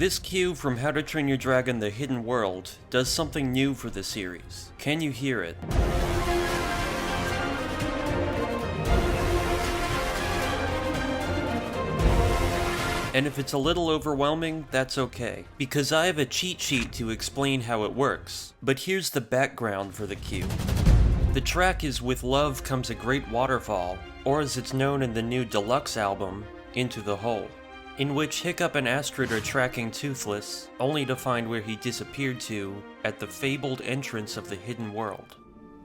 This cue from How to Train Your Dragon: The Hidden World does something new for the series. Can you hear it? And if it's a little overwhelming, that's okay, because I have a cheat sheet to explain how it works. But here's the background for the cue. The track is With Love Comes a Great Waterfall, or as it's known in the new deluxe album, Into the Hole, in which Hiccup and Astrid are tracking Toothless, only to find where he disappeared to at the fabled entrance of the hidden world.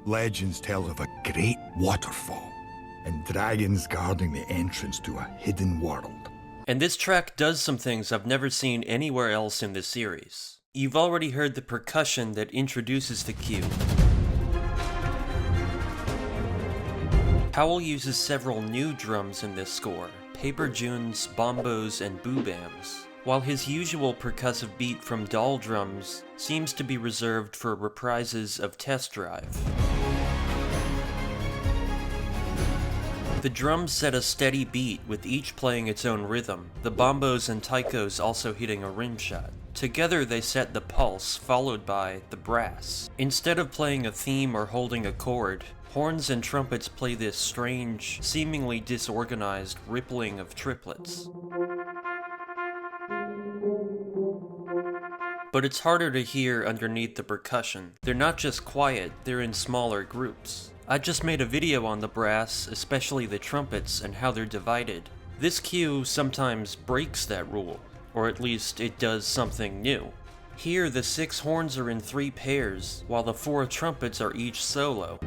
Legends tell of a great waterfall, and dragons guarding the entrance to a hidden world. And this track does some things I've never seen anywhere else in this series. You've already heard the percussion that introduces the cue. Powell uses several new drums in this score: paper junes, bombos, and boobams, while his usual percussive beat from doll drums seems to be reserved for reprises of Test Drive. The drums set a steady beat, with each playing its own rhythm, the bombos and taikos also hitting a rim shot. Together they set the pulse, followed by the brass. Instead of playing a theme or holding a chord, horns and trumpets play this strange, seemingly disorganized rippling of triplets. But it's harder to hear underneath the percussion. They're not just quiet, they're in smaller groups. I just made a video on the brass, especially the trumpets, and how they're divided. This cue sometimes breaks that rule, or at least it does something new. Here the 6 horns are in 3 pairs, while the 4 trumpets are each solo.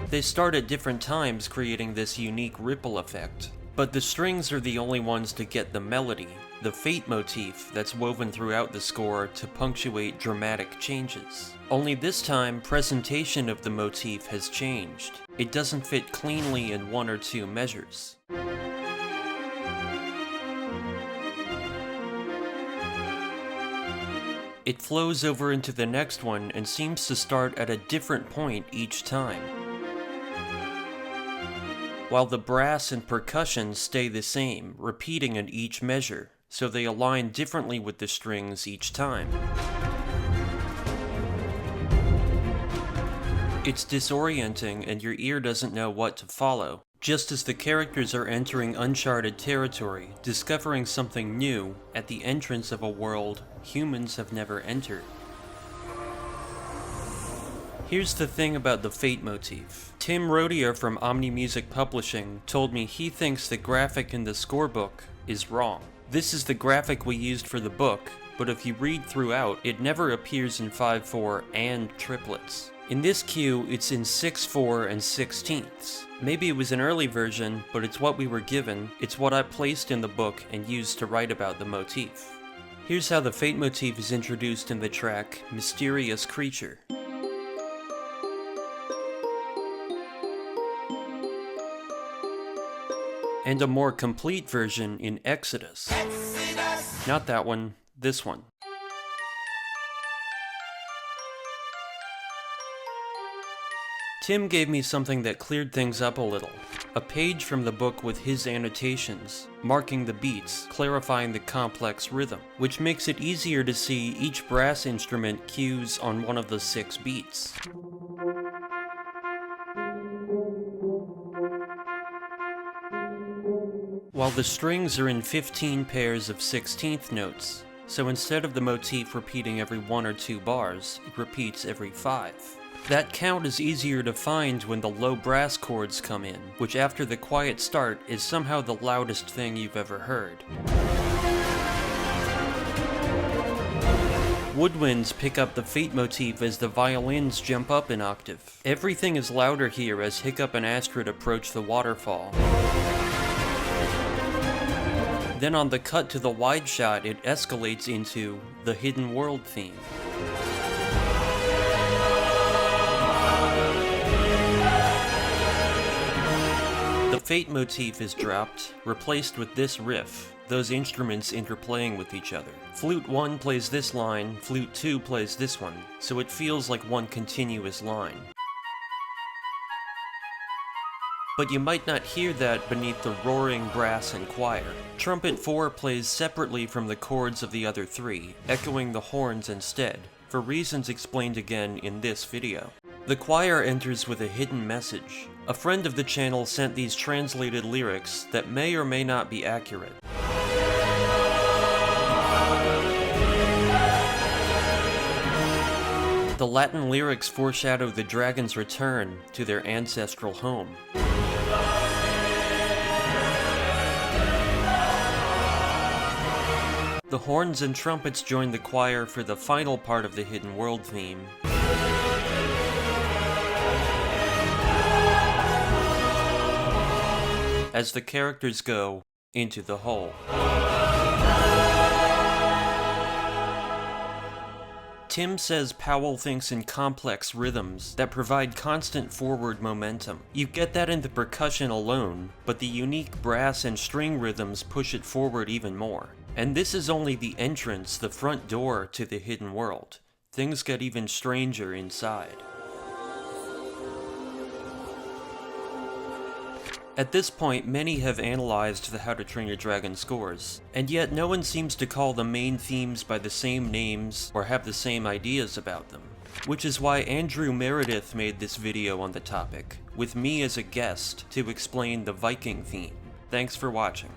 They start at different times, creating this unique ripple effect. But the strings are the only ones to get the melody, the fate motif that's woven throughout the score to punctuate dramatic changes. Only this time, presentation of the motif has changed. It doesn't fit cleanly in 1 or 2 measures. It flows over into the next one and seems to start at a different point each time, while the brass and percussion stay the same, repeating in each measure, so they align differently with the strings each time. It's disorienting and your ear doesn't know what to follow, just as the characters are entering uncharted territory, discovering something new at the entrance of a world humans have never entered. Here's the thing about the fate motif. Tim Rodier from Omni Music Publishing told me he thinks the graphic in the scorebook is wrong. This is the graphic we used for the book, but if you read throughout, it never appears in 5/4 and triplets. In this cue, it's in 6/4 and 16ths. Maybe it was an early version, but it's what we were given. It's what I placed in the book and used to write about the motif. Here's how the fate motif is introduced in the track Mysterious Creature. And a more complete version in Exodus. Not that one, this one. Tim gave me something that cleared things up a little. A page from the book with his annotations, marking the beats, clarifying the complex rhythm, which makes it easier to see each brass instrument cues on one of the 6 beats. While the strings are in 15 pairs of 16th notes, so instead of the motif repeating every 1 or 2 bars, it repeats every 5. That count is easier to find when the low brass chords come in, which after the quiet start is somehow the loudest thing you've ever heard. Woodwinds pick up the fate motif as the violins jump up an octave. Everything is louder here as Hiccup and Astrid approach the waterfall. Then on the cut to the wide shot, it escalates into the hidden world theme. The fate motif is dropped, replaced with this riff, those instruments interplaying with each other. Flute 1 plays this line, flute 2 plays this one, so it feels like one continuous line. But you might not hear that beneath the roaring brass and choir. Trumpet 4 plays separately from the chords of the other 3, echoing the horns instead, for reasons explained again in this video. The choir enters with a hidden message. A friend of the channel sent these translated lyrics that may or may not be accurate. The Latin lyrics foreshadow the dragon's return to their ancestral home. The horns and trumpets join the choir for the final part of the Hidden World theme. As the characters go into the hole. Tim says Powell thinks in complex rhythms that provide constant forward momentum. You get that in the percussion alone, but the unique brass and string rhythms push it forward even more. And this is only the entrance, the front door to the hidden world. Things get even stranger inside. At this point, many have analyzed the How to Train Your Dragon scores, and yet no one seems to call the main themes by the same names or have the same ideas about them. Which is why Andrew Meredith made this video on the topic, with me as a guest to explain the Viking theme. Thanks for watching.